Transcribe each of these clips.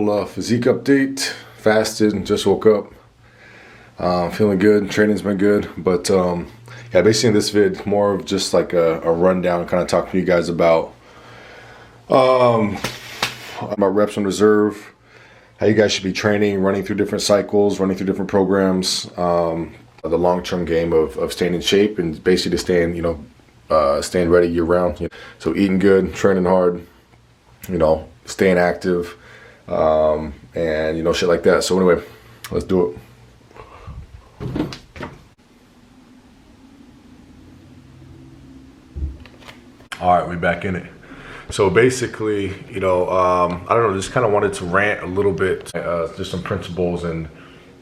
Little physique update. Fasted and just woke up. Feeling good. Training's been good, but yeah, basically in this vid, more of just like a rundown, kind of talking to you guys about reps on reserve, how you guys should be training, running through different cycles, running through different programs, the long-term game of staying in shape and basically staying, staying ready year round. So eating good, training hard, staying active, and shit like that. So anyway, let's do it. All right, we're back in it. So basically, I don't know, just kind of wanted to rant a little bit, just some principles and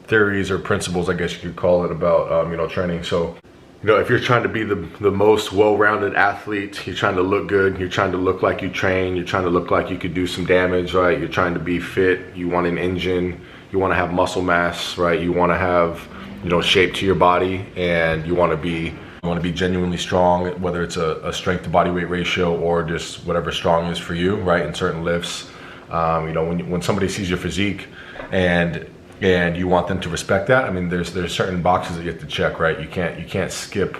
theories, or principles, I guess you could call it, about, training. So, if you're trying to be the most well-rounded athlete, you're trying to look good, you're trying to look like you train, you're trying to look like you could do some damage, right? You're trying to be fit, you want an engine, you want to have muscle mass, right? You want to have, shape to your body, and you want to be genuinely strong, whether it's a strength to body weight ratio or just whatever strong is for you, right? In certain lifts, when somebody sees your physique and you want them to respect that, I mean, there's certain boxes that you have to check, right? You can't skip,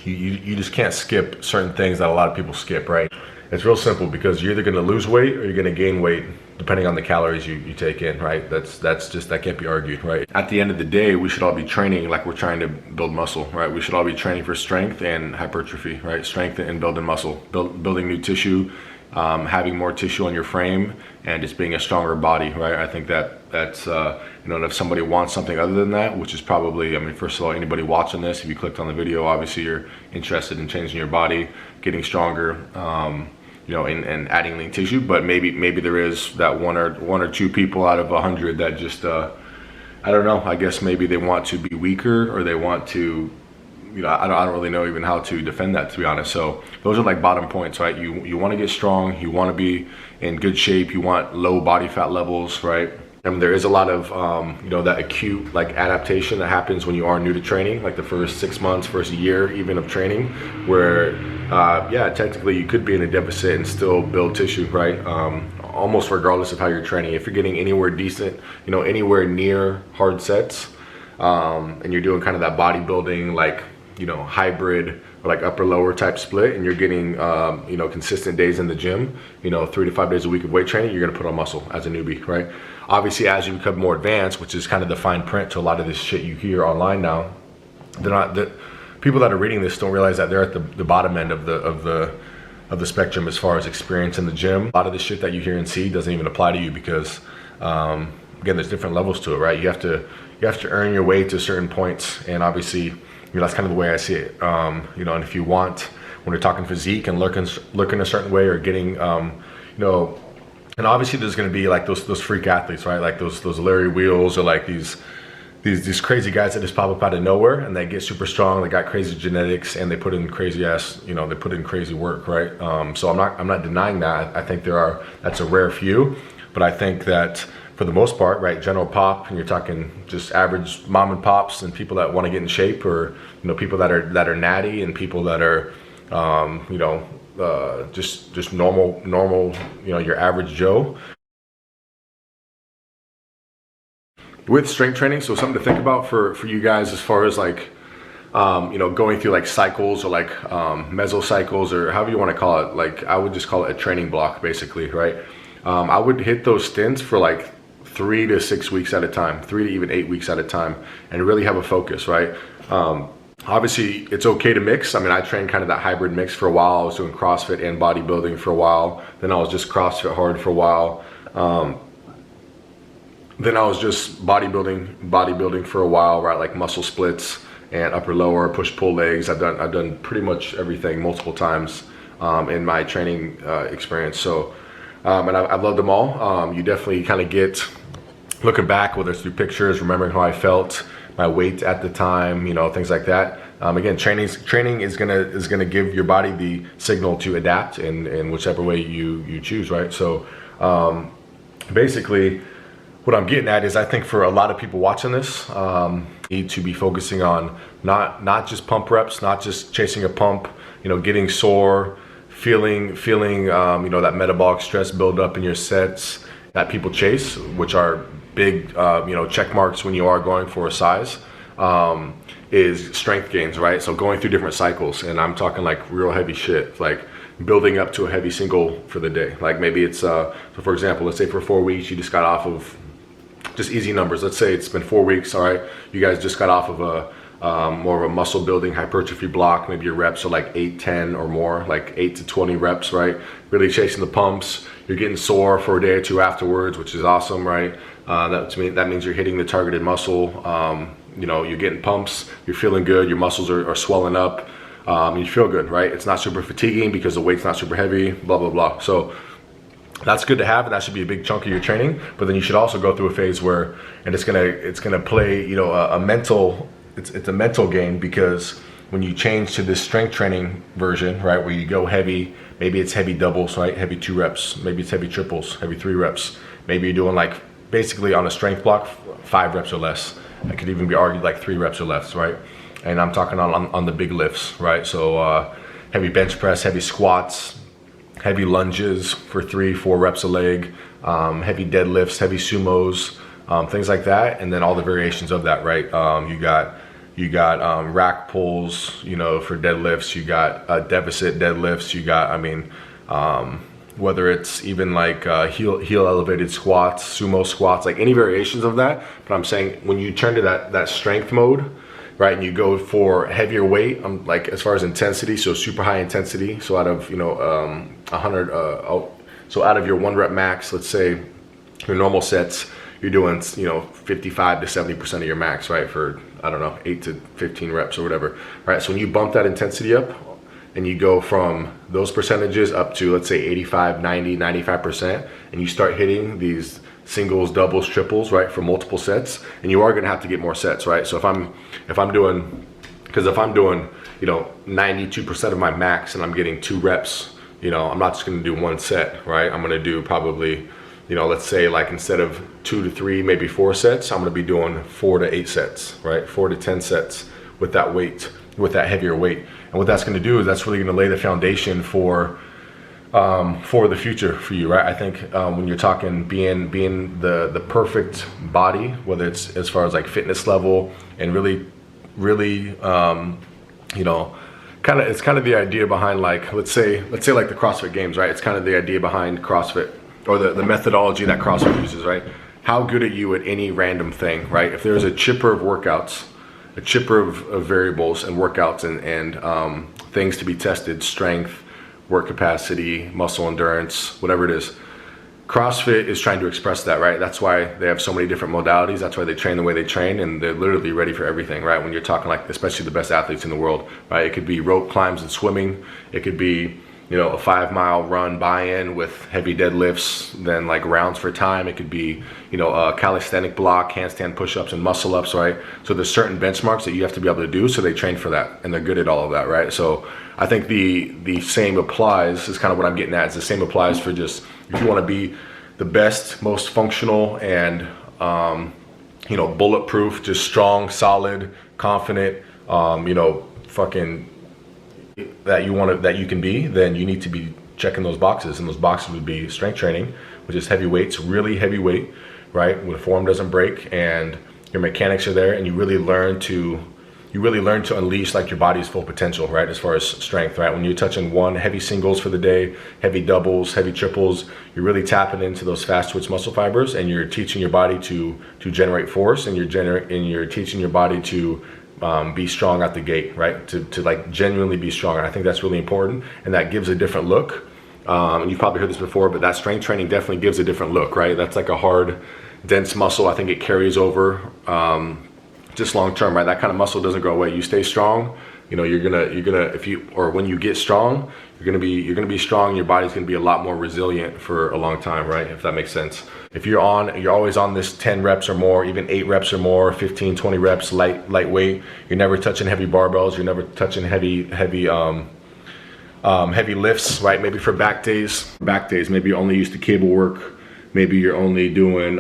you just can't skip certain things that a lot of people skip, right? It's real simple, because you're either going to lose weight or you're going to gain weight depending on the calories you take in, right? That can't be argued, right? At the end of the day, we should all be training like we're trying to build muscle, right? We should all be training for strength and hypertrophy, right? Strength and building muscle, building new tissue, having more tissue on your frame, and just being a stronger body, right? I think that's and if somebody wants something other than that, which is probably, first of all, anybody watching this, if you clicked on the video, obviously you're interested in changing your body, getting stronger, and adding lean tissue. But maybe there is that one or two people out of 100 that just, I don't know, I guess maybe they want to be weaker, or they want to, I don't really know even how to defend that, to be honest. So those are like bottom points, right? You want to get strong, you want to be in good shape, you want low body fat levels, right? There is a lot of, that acute adaptation that happens when you are new to training, like the first 6 months, first year even of training, where, technically you could be in a deficit and still build tissue, right? Almost regardless of how you're training. If you're getting anywhere decent, anywhere near hard sets, and you're doing kind of that bodybuilding, hybrid or upper lower type split, and you're getting, consistent days in the gym, 3 to 5 days a week of weight training, you're gonna put on muscle as a newbie, right? Obviously, as you become more advanced, which is kind of the fine print to a lot of this shit you hear online now, the people that are reading this don't realize that they're at the bottom end of the spectrum as far as experience in the gym. A lot of the shit that you hear and see doesn't even apply to you, because again, there's different levels to it, right? You have to earn your way to certain points, and obviously, that's kind of the way I see it. And if you want, when we're talking physique and looking a certain way, or getting, and obviously there's going to be those freak athletes, right? Like those Larry Wheels, or these crazy guys that just pop up out of nowhere and they get super strong. They got crazy genetics and they put in crazy ass, they put in crazy work, right? So I'm not denying that. I think that's a rare few, but I think that for the most part, right, general pop, and you're talking just average mom and pops and people that want to get in shape, or people that are natty, and people that are just normal, your average Joe. With strength training, so something to think about for you guys, as far as going through cycles, or mesocycles, or however you want to call it. I would just call it a training block, basically, right? I would hit those stints for 3 to 6 weeks at a time, 3 to even 8 weeks at a time, and really have a focus, right? Obviously, it's okay to mix. I trained kind of that hybrid mix for a while. I was doing CrossFit and bodybuilding for a while. Then I was just CrossFit hard for a while. Then I was just bodybuilding for a while, right? Muscle splits and upper lower, push-pull legs. I've done pretty much everything multiple times in my training experience. So, and I've loved them all. You definitely kind of get, looking back, whether it's through pictures, remembering how I felt, my weight at the time, things like that. Again, training is gonna give your body the signal to adapt in whichever way you choose, right? So basically, what I'm getting at is, I think for a lot of people watching this, need to be focusing on not just pump reps, not just chasing a pump, getting sore, feeling that metabolic stress build up in your sets, that people chase, which are big, check marks when you are going for a size, is strength gains, right? So going through different cycles, and I'm talking like real heavy shit, like building up to a heavy single for the day. Like maybe it's, so for example, let's say for 4 weeks, you just got off of just easy numbers. Let's say it's been 4 weeks, all right? You guys just got off of a more of a muscle building hypertrophy block. Maybe your reps are like 8, 10 or more, like 8 to 20 reps, right? Really chasing the pumps. You're getting sore for a day or two afterwards, which is awesome, right? That means you're hitting the targeted muscle. You're getting pumps, you're feeling good, your muscles are swelling up, you feel good, right? It's not super fatiguing because the weight's not super heavy, blah, blah, blah. So that's good to have, and that should be a big chunk of your training. But then you should also go through a phase where, and it's gonna play, a mental, it's a mental game, because when you change to this strength training version, right, where you go heavy, maybe it's heavy doubles, right, heavy 2 reps, maybe it's heavy triples, heavy 3 reps, maybe you're doing like basically on a strength block 5 reps or less. It could even be argued like 3 reps or less, right? And I'm talking on the big lifts, right? So heavy bench press, heavy squats, heavy lunges for 3, 4 reps a leg, heavy deadlifts, heavy sumos, things like that, and then all the variations of that, right? You got rack pulls, for deadlifts. You got deficit deadlifts. You got, whether it's even like heel elevated squats, sumo squats, like any variations of that. But I'm saying when you turn to that strength mode, right, and you go for heavier weight, like as far as intensity, so super high intensity. So out of 100, so out of your 1 rep max, let's say your normal sets, you're doing 55 to 70% of your max, right, for 8 to 15 reps or whatever, right? So when you bump that intensity up, and you go from those percentages up to, let's say, 85, 90, 95%, and you start hitting these singles, doubles, triples, right, for multiple sets, and you are gonna have to get more sets, right? So if I'm doing 92% of my max and I'm getting 2 reps, I'm not just gonna do 1 set, right? I'm gonna do probably, let's say like instead of 2 to 3, maybe 4 sets, I'm gonna be doing 4 to 8 sets, right? 4 to 10 sets with that weight, with that heavier weight. And what that's going to do is that's really going to lay the foundation for the future for you, right? I think when you're talking being the perfect body, whether it's as far as like fitness level, and really it's kind of the idea behind, like let's say like the CrossFit Games, right? It's kind of the idea behind CrossFit, or the methodology that CrossFit uses, right? How good are you at any random thing, right? If there's a chipper of workouts, a chipper of variables and workouts and things to be tested, strength, work capacity, muscle endurance, whatever it is. CrossFit is trying to express that, right? That's why they have so many different modalities. That's why they train the way they train, and they're literally ready for everything, right? When you're talking like, especially the best athletes in the world, right? It could be rope climbs and swimming. It could be, a 5-mile run buy-in with heavy deadlifts, then like rounds for time. It could be, a calisthenic block, handstand push-ups and muscle ups, right? So there's certain benchmarks that you have to be able to do, so they train for that, and they're good at all of that, right? So I think the same applies, is kind of what I'm getting at, is the same applies for just, if you want to be the best, most functional and, bulletproof, just strong, solid, confident, fucking that you can be, then you need to be checking those boxes, and those boxes would be strength training, which is heavy weights, really heavy weight, right? When the form doesn't break and your mechanics are there, and you really learn to unleash like your body's full potential, right? As far as strength, right? When you're touching 1 heavy singles for the day, heavy doubles, heavy triples, you're really tapping into those fast twitch muscle fibers, and you're teaching your body to generate force, and you're teaching your body to be strong out the gate, right? To like genuinely be strong. And I think that's really important, and that gives a different look. And you've probably heard this before, but that strength training definitely gives a different look, right? That's like a hard, dense muscle. I think it carries over just long term, right? That kind of muscle doesn't go away. You stay strong, you're gonna when you get strong, you're gonna be strong. Your body's gonna be a lot more resilient for a long time, right? If that makes sense. If you're always on this 10 reps or more, even 8 reps or more, 15, 20 reps, lightweight. You're never touching heavy barbells. You're never touching heavy lifts, right? Maybe for back days, maybe you're only used to cable work. Maybe you're only doing,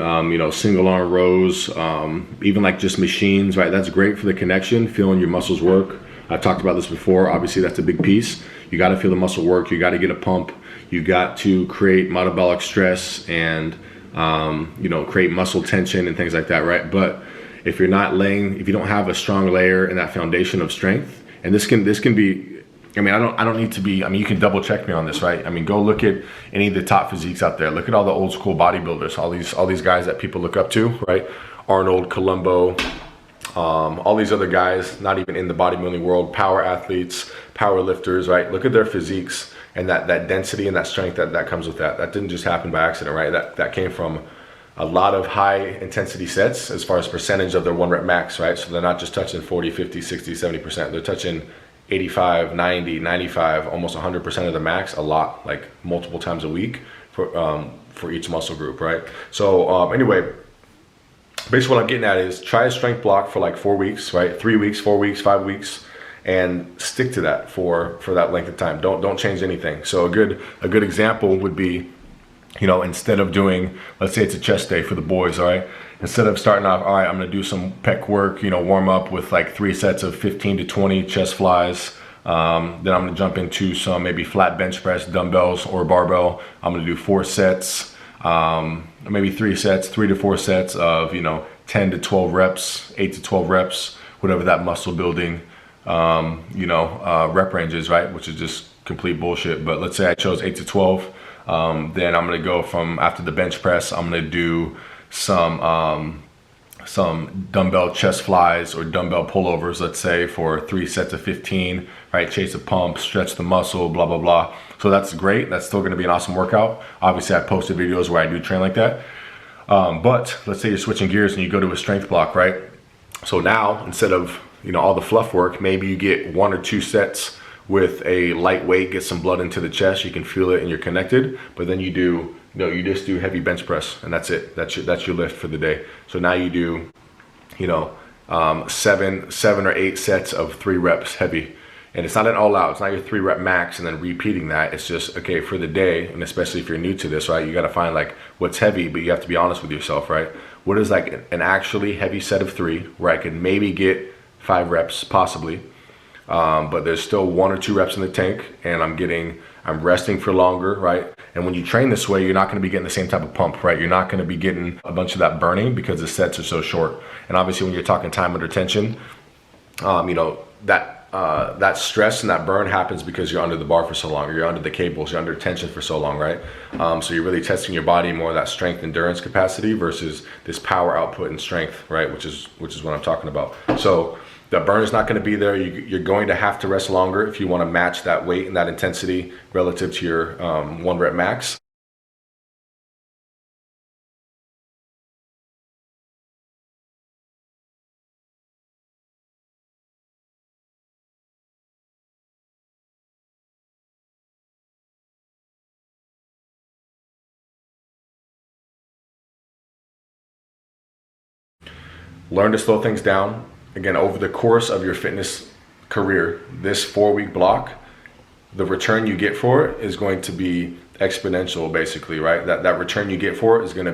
single arm rows, even like just machines, right? That's great for the connection, feeling your muscles work. I've talked about this before. Obviously, that's a big piece. You got to feel the muscle work. You got to get a pump. You got to create metabolic stress and you know, create muscle tension and things like that, right? But if you're not if you don't have a strong layer in that foundation of strength, and this can be, I mean, I don't need to be, I mean, you can double check me on this, right? I mean, go look at any of the top physiques out there. Look at all the old school bodybuilders, all these guys that people look up to, right? Arnold, Columbo, all these other guys, not even in the bodybuilding world, power athletes, power lifters, right? Look at their physiques and that density and that strength that comes with that. That didn't just happen by accident, right? That came from a lot of high intensity sets as far as percentage of their 1 rep max, right? So they're not just touching 40, 50, 60, 70%. They're touching 85, 90, 95, almost 100% of the max, a lot, like multiple times a week for each muscle group, right? So anyway, basically what I'm getting at is try a strength block for like 4 weeks, right? 3 weeks, 4 weeks, 5 weeks, and stick to that for that length of time. Don't change anything. So a good example would be, you know, instead of doing, let's say it's a chest day for the boys, all right? Instead of starting off, all right, I'm gonna do some pec work, you know, warm up with like 3 sets of 15 to 20 chest flies. Then I'm gonna jump into some maybe flat bench press, dumbbells or barbell. I'm gonna do 4 sets, maybe 3 sets, 3 to 4 sets of, you know, 10 to 12 reps, 8 to 12 reps, whatever that muscle building, you know, rep range is, right? Which is just complete bullshit. But let's say I chose 8 to 12. Then I'm gonna go from, after the bench press, I'm gonna do some dumbbell chest flies or dumbbell pullovers, let's say for 3 sets of 15, right? Chase a pump, stretch the muscle, blah, blah, blah. So that's great. That's still gonna be an awesome workout. Obviously I posted videos where I do train like that. But let's say you're switching gears and you go to a strength block, right? So now instead of, you know, all the fluff work, maybe you get 1 or 2 sets with a lightweight, get some blood into the chest, you can feel it and you're connected, but then you do, you know, you just do heavy bench press and that's it. That's your lift for the day. So now you do, you know, 7 or 8 sets of 3 reps heavy. And it's not an all out, it's not your 3 rep max and then repeating that. It's just, okay, for the day, and especially if you're new to this, right, you gotta find like what's heavy, but you have to be honest with yourself, right? What is like an actually heavy set of 3 where I can maybe get 5 reps possibly, but there's still 1 or 2 reps in the tank and I'm resting for longer, right? And when you train this way, you're not gonna be getting the same type of pump, right? You're not gonna be getting a bunch of that burning because the sets are so short. And obviously when you're talking time under tension, you know, that stress and that burn happens because you're under the bar for so long, or you're under the cables, you're under tension for so long, right? So you're really testing your body more of that strength endurance capacity versus this power output and strength, right? Which is what I'm talking about. So the burn is not going to be there. You're going to have to rest longer if you want to match that weight and that intensity relative to your 1 rep max. Learn to slow things down. Again, over the course of your fitness career, this 4-week block, the return you get for it is going to be exponential, basically, right? That return you get for it is going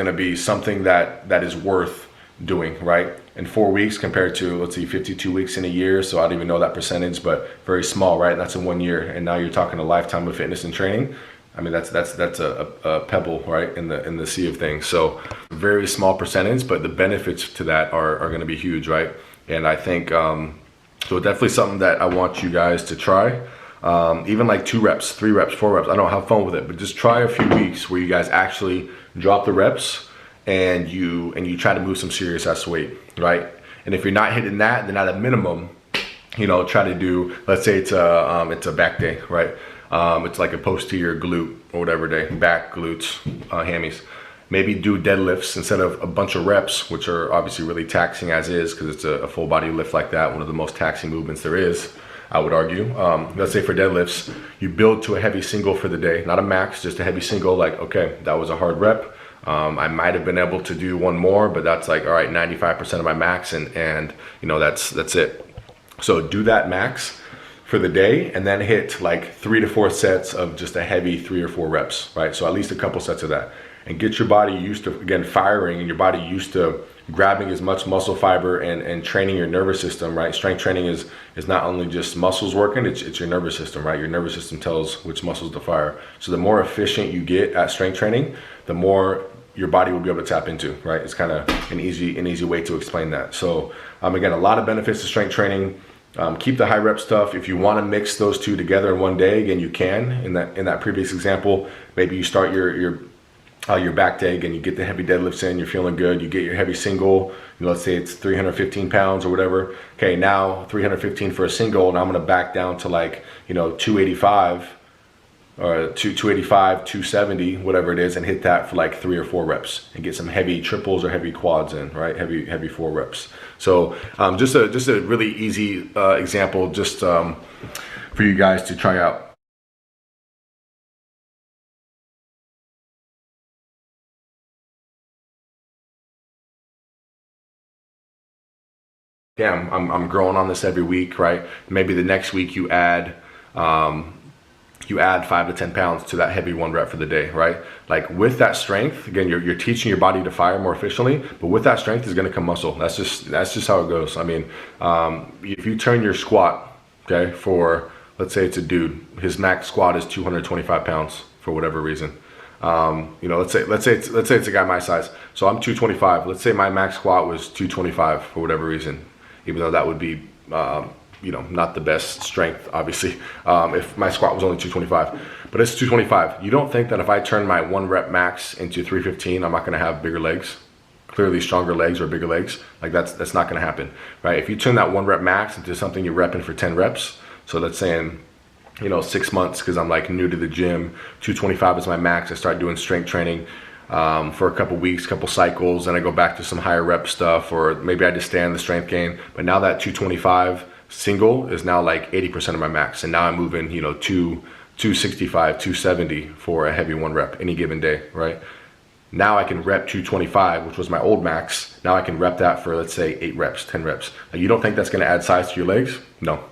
to be something that is worth doing, right? In 4 weeks compared to, let's see, 52 weeks in a year. So I don't even know that percentage, but very small, right? And that's in 1 year. And now you're talking a lifetime of fitness and training. I mean, that's a pebble, right, in the sea of things. So very small percentage, but the benefits to that are going to be huge, right? And I think, so definitely something that I want you guys to try. Even like 2 reps, 3 reps, 4 reps, I don't know, have fun with it, but just try a few weeks where you guys actually drop the reps and you try to move some serious ass weight, right? And if you're not hitting that, then at a minimum, you know, try to do, let's say it's a back day, right? It's like a posterior glute or whatever day, back, glutes, hammies. Maybe do deadlifts instead of a bunch of reps, which are obviously really taxing as is, because it's a full body lift like that, one of the most taxing movements there is, I would argue. Let's say for deadlifts, you build to a heavy single for the day, not a max, just a heavy single, like, okay, that was a hard rep. I might have been able to do 1 more, but that's like, all right, 95% of my max, and you know, that's it. So do that max for the day and then hit like 3 to 4 sets of just a heavy 3 or 4 reps, right? So at least a couple sets of that. and get your body used to, again, firing, and your body used to grabbing as much muscle fiber and training your nervous system, right? Strength training is not only just muscles working, it's your nervous system, right? Your nervous system tells which muscles to fire. So the more efficient you get at strength training, the more your body will be able to tap into, right? It's kind of an easy way to explain that. So again, a lot of benefits to strength training. Keep the high rep stuff. If you want to mix those two together in one day, again, you can. In that previous example, maybe you start your back day and you get the heavy deadlifts in, you're feeling good, you get your heavy single, let's say it's 315 pounds or whatever. Okay, now 315 for a single, and I'm gonna back down to like, 285 or 285, 270, whatever it is, and hit that for like 3 or 4 reps and get some heavy triples or heavy quads in, right? Heavy 4 reps. So just a really easy example just for you guys to try out. Yeah, I'm growing on this every week, right? Maybe the next week you add 5 to 10 pounds to that heavy 1 rep for the day, right? Like with that strength, again, you're teaching your body to fire more efficiently, but with that strength is going to come muscle. That's just how it goes. I mean, if you turn your squat, okay, for, let's say it's a dude, his max squat is 225 pounds for whatever reason. Let's say it's a guy my size. So I'm 225. Let's say my max squat was 225 for whatever reason, even though that would be, not the best strength, obviously, if my squat was only 225, but it's 225. You don't think that if I turn my 1 rep max into 315, I'm not going to have bigger legs, clearly stronger legs or bigger legs? Like that's not going to happen, right? If you turn that 1 rep max into something you're repping for 10 reps, so let's say in 6 months, because I'm like new to the gym, 225 is my max. I start doing strength training for a couple weeks, couple cycles, and I go back to some higher rep stuff, or maybe I just stay on the strength gain. But now that 225 single is now like 80% of my max, and now I'm moving 265, 270 for a heavy 1 rep any given day, right? Now I can rep 225, which was my old max. Now I can rep that for, let's say, 8 reps, 10 reps. Now, you don't think that's going to add size to your legs? No.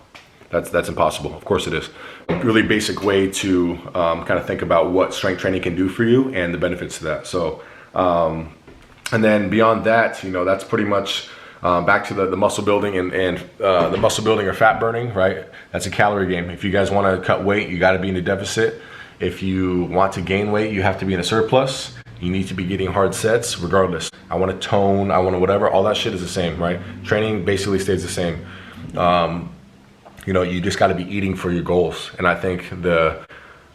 That's impossible. Of course it is. A really basic way to kind of think about what strength training can do for you and the benefits to that. So, and then beyond that, that's pretty much back to the muscle building and the muscle building or fat burning, right? That's a calorie game. If you guys want to cut weight, you got to be in a deficit. If you want to gain weight, you have to be in a surplus. You need to be getting hard sets regardless. I want to tone, I want to whatever, all that shit is the same, right? Training basically stays the same. You just got to be eating for your goals. And I think the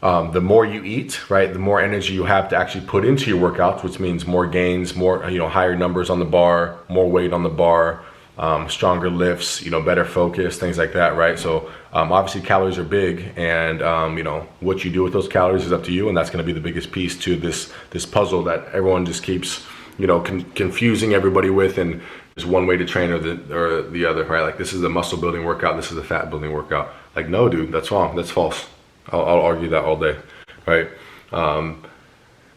more you eat, right, the more energy you have to actually put into your workouts, which means more gains, more, higher numbers on the bar, more weight on the bar, stronger lifts, better focus, things like that, right? So obviously calories are big, and what you do with those calories is up to you, and that's going to be the biggest piece to this puzzle that everyone just keeps, confusing everybody with, and there's one way to train or the other, right? Like, this is a muscle building workout, this is a fat building workout. Like, no, dude, that's wrong, that's false. I'll argue that all day, right?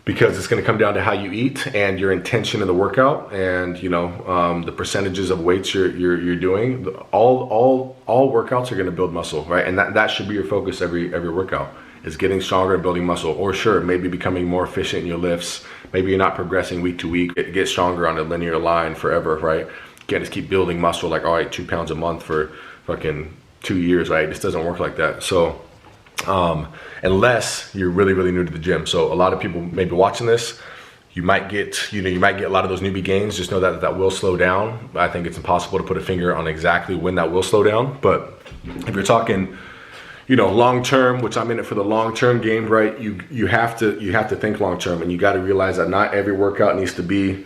Because it's going to come down to how you eat and your intention in the workout, and the percentages of weights you're doing. All workouts are going to build muscle, right? And that should be your focus every workout, is getting stronger and building muscle. Or sure, maybe becoming more efficient in your lifts. Maybe you're not progressing week to week. Get stronger on a linear line forever, right? You can't just keep building muscle like, all right, 2 pounds a month for fucking 2 years, right? It just doesn't work like that. So unless you're really, really new to the gym. So a lot of people may be watching this, you might get a lot of those newbie gains. Just know that will slow down. I think it's impossible to put a finger on exactly when that will slow down. But if you're talking, long term, which I'm in it for the long term game, right? You have to think long term, and you got to realize that not every workout needs to be.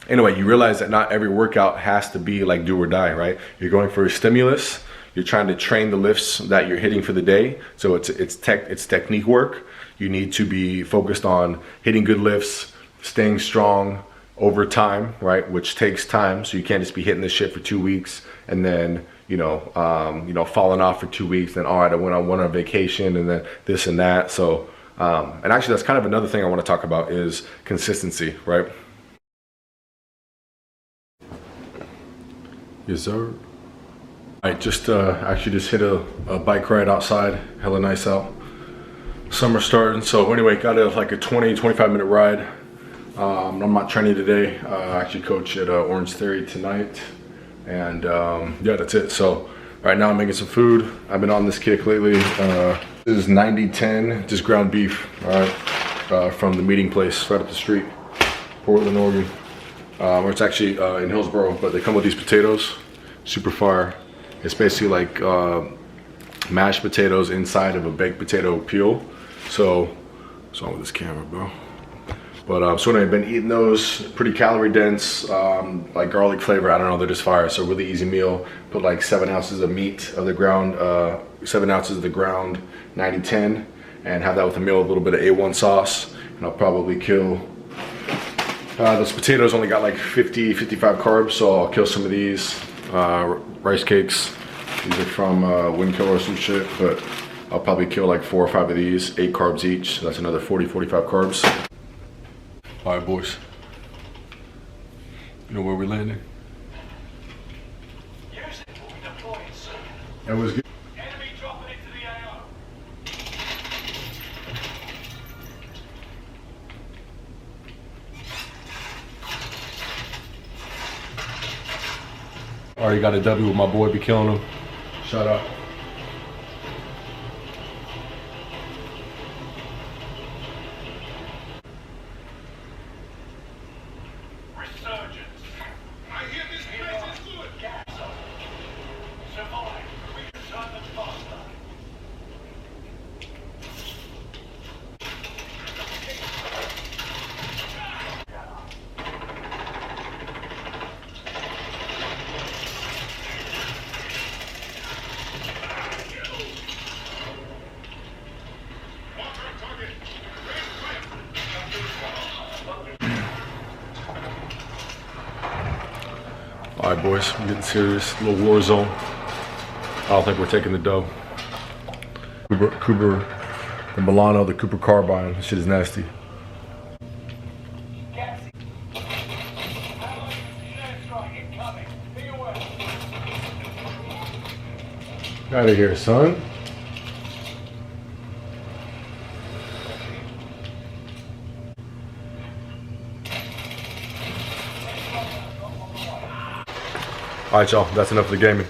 Anyway, you realize that not every workout has to be like do or die, right? You're going for a stimulus. You're trying to train the lifts that you're hitting for the day. So it's technique work. You need to be focused on hitting good lifts, staying strong over time, right? Which takes time. So you can't just be hitting this shit for 2 weeks and then falling off for 2 weeks. Then, all right, I went on vacation, and then this and that. So, and actually that's kind of another thing I want to talk about is consistency, right? Yes, sir. I just actually just hit a bike ride outside. Hella nice out. Summer starting. So anyway, got like a 20-25 minute ride. I'm not training today. I actually coach at Orange Theory tonight. And yeah, that's it. So right now I'm making some food. I've been on this kick lately. This is 90-10, just ground beef, all right, from the meeting place right up the street, Portland, Oregon. Or it's actually in Hillsboro, but they come with these potatoes, super fire. It's basically like mashed potatoes inside of a baked potato peel. So, what's wrong with this camera, bro? But so I've been eating those, pretty calorie dense, like garlic flavor. I don't know, they're just fire. So really easy meal. Put like 7 ounces of meat of the ground, 7 ounces of the ground 90-10, and have that with a meal, a little bit of A1 sauce, and I'll probably kill. Those potatoes only got like 55 carbs, so I'll kill some of these. Rice cakes, these are from Winkill or some shit, but I'll probably kill like 4 or 5 of these, 8 carbs each, so that's another 45 carbs. All right, boys. You know where we landing? That was good. Enemy dropping into the AO. Already got a W with my boy, be killing him. Shout out. Resurgence. I hear this place is good. Gas up. Survive. We return them faster. All right, boys, we're getting serious. A little war zone. I don't think we're taking the dough. Cooper, the Milano, the Cooper carbine. This shit is nasty. Get out of here, son. All right, y'all, that's enough of the gaming.